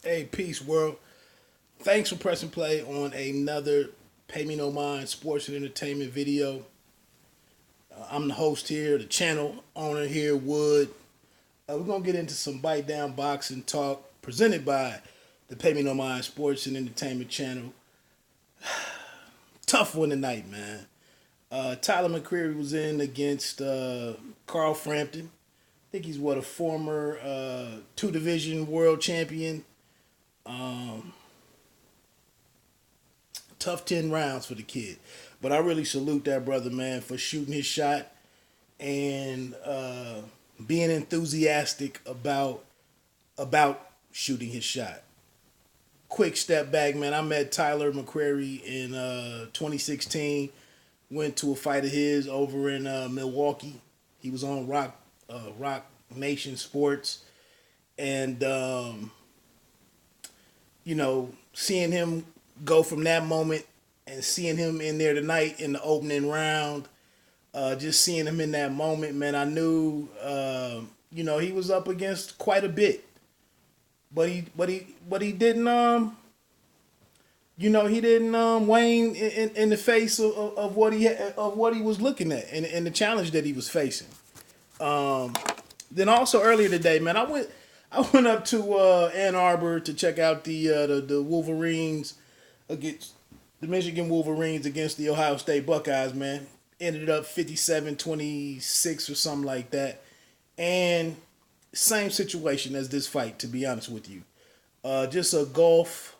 Hey, peace, world. Thanks for pressing play on another Pay Me No Mind sports and entertainment video. I'm the host here, the channel owner here, Wood. We're going to get into some bite down boxing talk presented by the Pay Me No Mind sports and entertainment channel. Tough one tonight, man. Tyler McCreary was in against Carl Frampton. I think he's a former two division world champion. Tough 10 rounds for the kid. But I really salute that brother, man, for shooting his shot and being enthusiastic about shooting his shot. Quick step back, man. I met Tyler McCreary in 2016. Went to a fight of his over in Milwaukee. He was on Rock Nation Sports, and seeing him go from that moment and seeing him in there tonight in the opening round, just seeing him in that moment, man, I knew, he was up against quite a bit, but he didn't, he didn't wane in the face of what he was looking at and the challenge that he was facing. Then also earlier today, man, I went up to Ann Arbor to check out the Wolverines against the Michigan Wolverines against the Ohio State Buckeyes, man. Ended up 57-26 or something like that. And same situation as this fight, to be honest with you. Just a gulf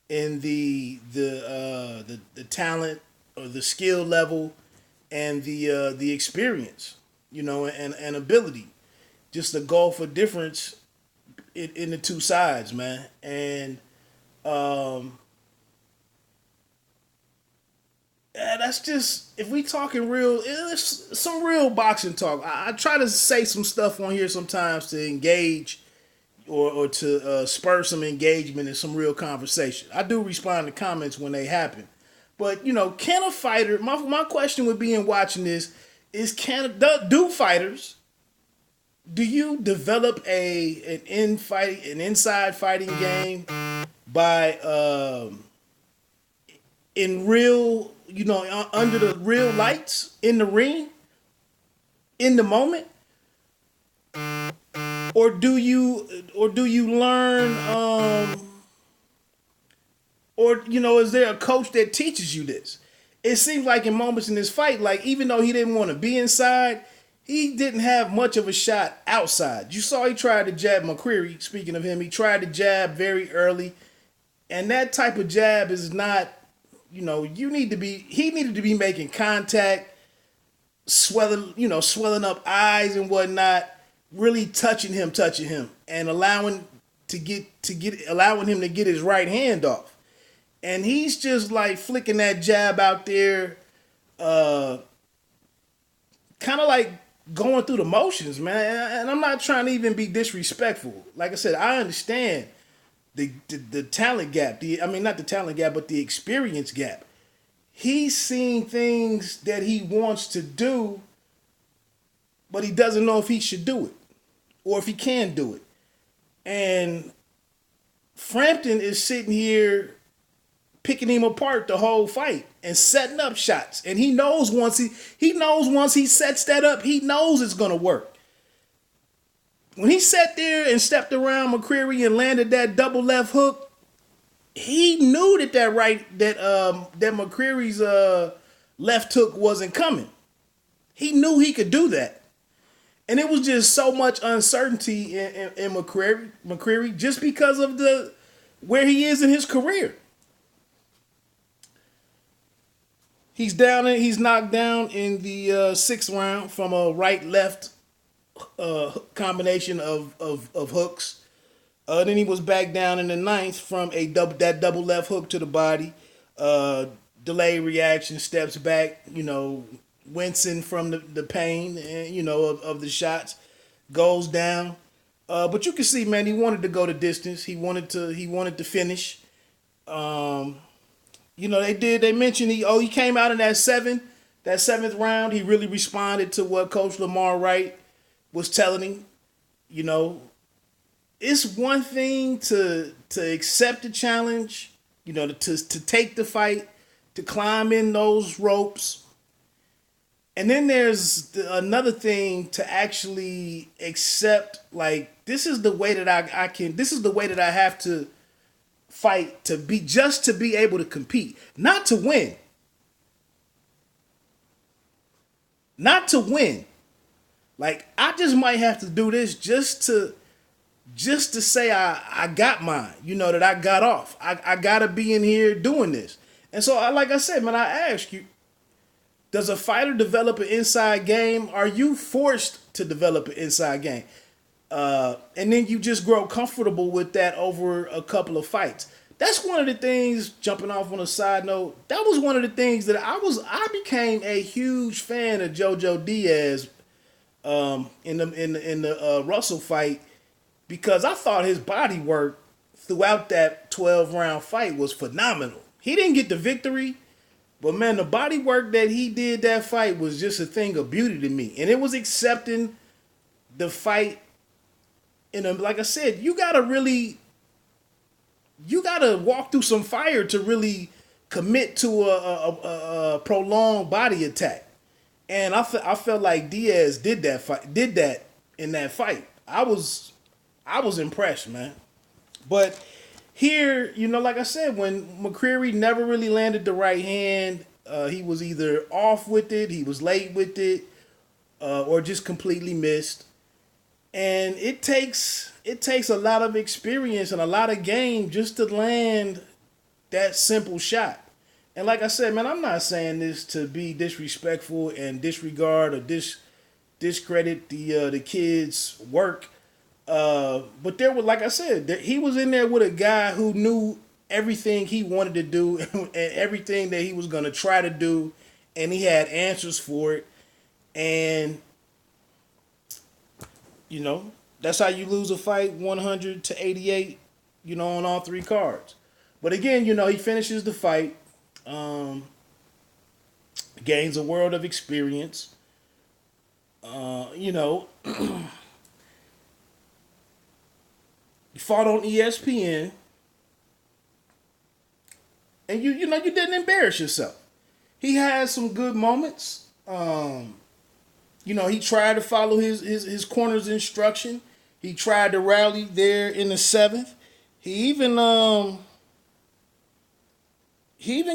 in the talent or the skill level and the experience, and ability. Just a gulf of difference in the two sides, man. And that's just, if we talking real, it's some real boxing talk. I try to say some stuff on here sometimes to engage or to spur some engagement and some real conversation. I do respond to comments when they happen. But, can a fighter, my question would be in watching this is, do fighters, do you develop an inside fighting game by in real, under the real lights in the ring in the moment, or do you learn, is there a coach that teaches you this? It seems like in moments in this fight, like even though he didn't want to be inside, he didn't have much of a shot outside. You saw he tried to jab McCreary. Speaking of him, he tried to jab very early. And that type of jab is not, he needed to be making contact, swelling up eyes and whatnot, really touching him, and allowing him to get his right hand off. And he's just like flicking that jab out there, kind of like going through the motions, man. And I'm not trying to even be disrespectful. Like I said, I understand the talent gap. Not the talent gap, but the experience gap. He's seeing things that he wants to do, but he doesn't know if he should do it or if he can do it. And Frampton is sitting here picking him apart the whole fight and setting up shots. And he knows once he sets that up, he knows it's gonna work. When he sat there and stepped around McCreary and landed that double left hook, he knew that McCreary's left hook wasn't coming. He knew he could do that. And it was just so much uncertainty in McCreary just because of where he is in his career. He's knocked down in the sixth round from a right-left combination of hooks. Then he was back down in the ninth from that double left hook to the body. Delayed reaction, steps back, wincing from the pain and of the shots, goes down. But you can see, man, he wanted to go the distance. He wanted to finish. They mentioned he came out in that seventh round. He really responded to what Coach Lamar Wright was telling him. it's one thing to accept the challenge, to take the fight, to climb in those ropes. And then there's another thing to actually accept, like, this is the way that I can, this is the way that I have to fight to be, just to be able to compete, not to win. Not to win. Like, I just might have to do this just to say I got mine, that I got off. I gotta be in here doing this. And so, like I said, man, I ask you, does a fighter develop an inside game? Are you forced to develop an inside game? And then you just grow comfortable with that over a couple of fights. That's one of the things, jumping off on a side note, that was one of the things that I became a huge fan of JoJo Diaz in the Russell fight, because I thought his body work throughout that 12-round fight was phenomenal. He didn't get the victory, but man, the body work that he did that fight was just a thing of beauty to me. And it was accepting the fight like I said, you gotta walk through some fire to really commit to a prolonged body attack. And I felt like Diaz did that in that fight. I was impressed, man. But here, like I said, when McCreary never really landed the right hand, he was either off with it, he was late with it, or just completely missed. And it takes a lot of experience and a lot of game just to land that simple shot. And like I said, man, I'm not saying this to be disrespectful and disregard or discredit the kid's work. But there was, like I said, he was in there with a guy who knew everything he wanted to do and everything that he was going to try to do, and he had answers for it. And that's how you lose a fight, 100-88, on all three cards. But again, he finishes the fight, gains a world of experience. He fought on ESPN, and you didn't embarrass yourself. He had some good moments. He tried to follow his corner's instruction. He tried to rally there in the seventh. He even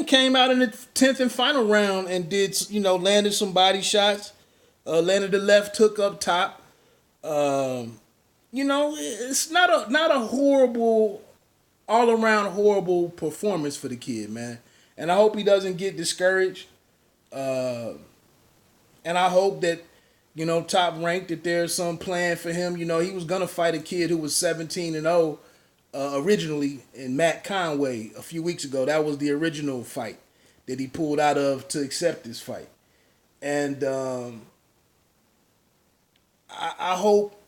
came out in the 10th and final round and did, landed some body shots, landed the left hook up top. It's not a horrible, all around horrible performance for the kid, man. And I hope he doesn't get discouraged. And I hope that, Top Rank, that there's some plan for him. He was gonna fight a kid who was 17-0 originally in Matt Conway a few weeks ago. That was the original fight that he pulled out of to accept this fight. And I hope,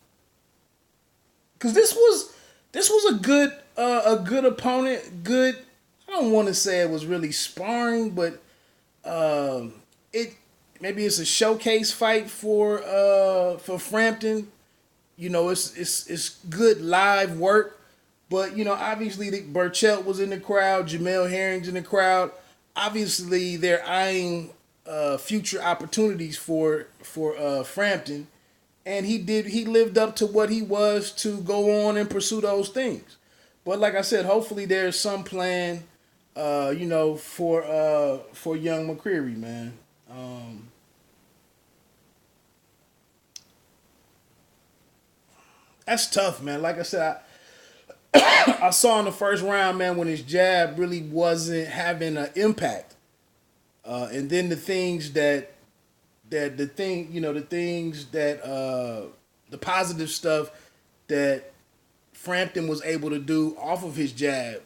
because this was a good opponent. Good. I don't want to say it was really sparring, but maybe it's a showcase fight for Frampton. It's good live work, but obviously Burchett was in the crowd, Jamel Herring's in the crowd. Obviously, they're eyeing future opportunities for Frampton. And he lived up to what he was to go on and pursue those things. But like I said, hopefully there's some plan, for young McCreary, man. That's tough, man. Like I said, I saw in the first round, man, when his jab really wasn't having an impact. And then the positive stuff that Frampton was able to do off of his jab,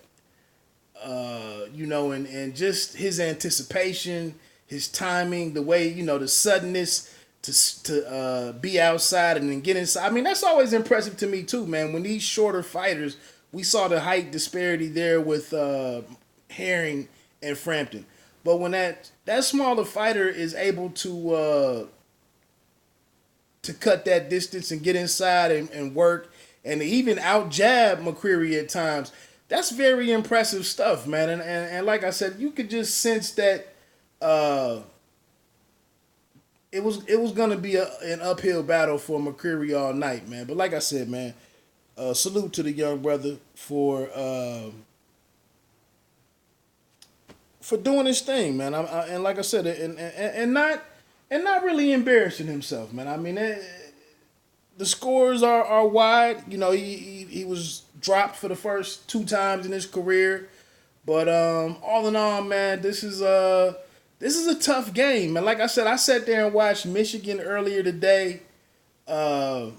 and just his anticipation, his timing, the way, the suddenness to be outside and then get inside. I mean, that's always impressive to me too, man. When these shorter fighters, we saw the height disparity there with Herring and Frampton. But when that smaller fighter is able to cut that distance and get inside and work and even out jab McCreary at times. That's very impressive stuff, man. And like I said, you could just sense that uh, it was gonna be an uphill battle for McCreary all night, man. But like I said, man, salute to the young brother for doing his thing, man. And like I said, and not really embarrassing himself, man. I mean, the scores are wide. You know, he was dropped for the first two times in his career, but all in all, man, this is a tough game, and like I said, I sat there and watched Michigan earlier today. Uh,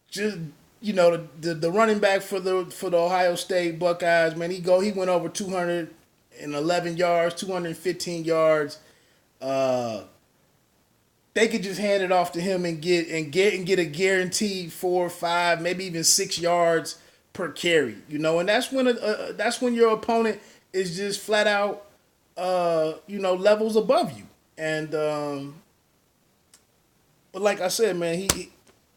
just the running back for the Ohio State Buckeyes, man, he went over 211 yards, 215 yards. Uh, they could just hand it off to him and get a guaranteed 4 or 5, maybe even 6 yards per carry. And that's when your opponent is just flat out levels above you. And but like I said, man,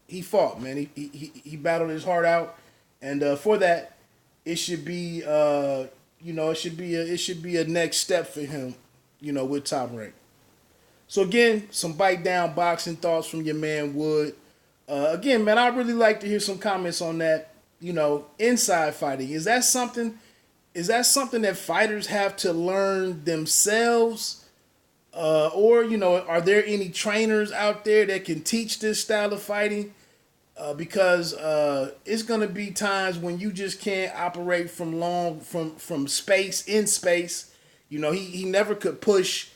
he fought, man. He battled his heart out, and for that, it should be it should be a next step for him, with Top Rank. So again, some bite down boxing thoughts from your man Wood. Again, man, I'd really like to hear some comments on that. Inside fighting, is that something that fighters have to learn themselves? Or are there any trainers out there that can teach this style of fighting? Because it's gonna be times when you just can't operate from space in space. He never could push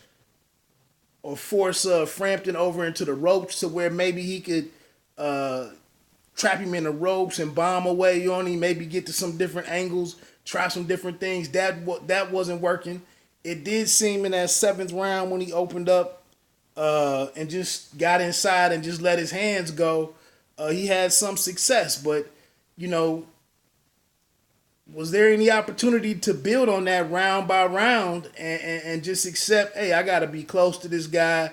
or force Frampton over into the ropes to where maybe he could trap him in the ropes and bomb away on him. Maybe get to some different angles, try some different things. That wasn't working. It did seem in that seventh round when he opened up and just got inside and just let his hands go. He had some success, but was there any opportunity to build on that round by round and just accept, hey, I got to be close to this guy.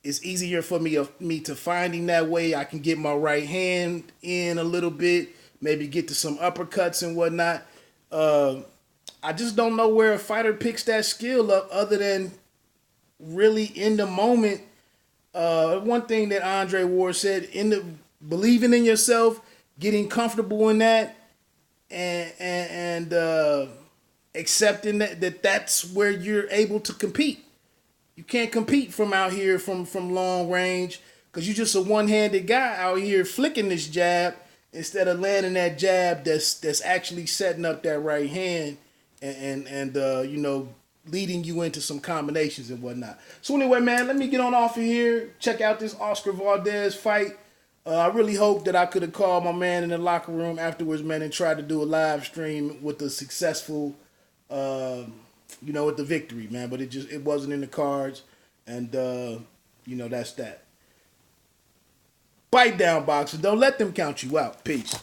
It's easier for me to find him that way. I can get my right hand in a little bit, maybe get to some uppercuts and whatnot. I just don't know where a fighter picks that skill up other than really in the moment. One thing that Andre Ward said, believing in yourself, getting comfortable in that, and accepting that's where you're able to compete. You can't compete from out here from long range because you're just a one-handed guy out here flicking this jab instead of landing that jab that's actually setting up that right hand and leading you into some combinations and whatnot. So anyway, man, let me get on off of here. Check out this Oscar Valdez fight. I really hope that I could have called my man in the locker room afterwards, man, and tried to do a live stream with a successful, with the victory, man. But it wasn't in the cards, and that's that. Bite down, boxers. Don't let them count you out. Peace.